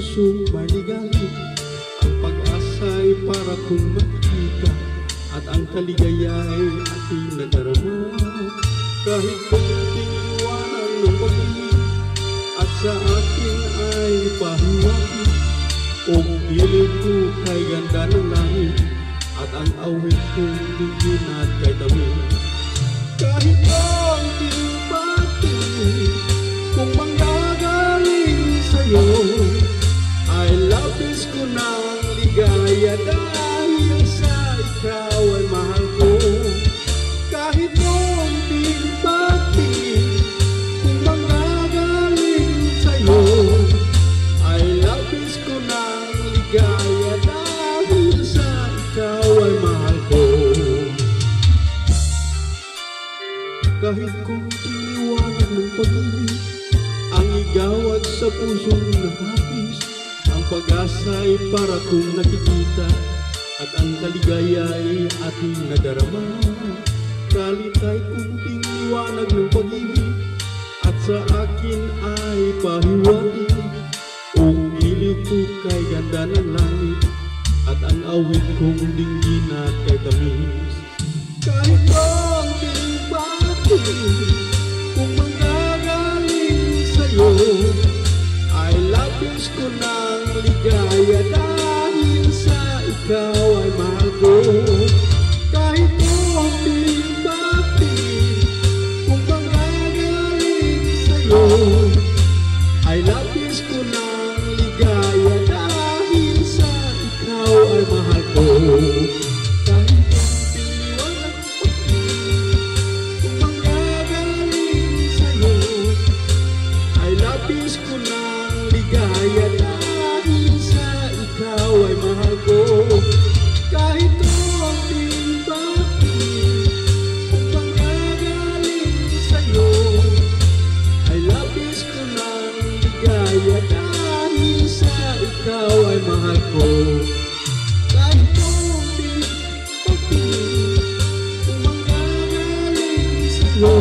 pusong maligaya. Ang pag-asa'y para kung makita, at ang kaligaya'y ating nadarama. Kahit konting iwanan ng pag-ibig, at sa akin ay pahiwati. O pilit ko kay ganda ng langit, at ang awit kong dinggin at kay tamin. Kahit ang tinipati kung manggagaling sa'yo, ay labis ko ng ligaya dahil sa ikaw ay mahal ko. Kahit ang tinipati kung manggagaling sa'yo, ay labis ko ng ligaya dahil sa ikaw ay mahal ko. Kahit konting liwanag ng pag-ibig ang igawad sa pusong nahapis, ang pag-asa'y para kung nakikita, at ang kaligaya'y ating nadarama. Kalit ay konting liwanag ng pag-ibig, at sa akin ay pahiwati. Ang pilit ko kay ganda ng langit, at ang awit kong dinggin at kay tamis. Kahit ang tinibati kung manggagaling sa'yo, ay labis ko ng ligaya dahil sa ikaw ay mahal ko. Kahit ang tinibati kung manggagaling sa'yo, ay labis ko ng ligaya dahil sa ikaw ay mahal ko. Kahit konting liwanag kung manggagaling sa'yo, ay labis ko ng ligaya dahil sa ikaw ay mahal ko. Kahit konting bati kung manggagaling sa'yo, ay labis ko ng ligaya dahil sa ikaw ay mahal ko. Kahit konting pag-ibig kung manggagaling sa'yo,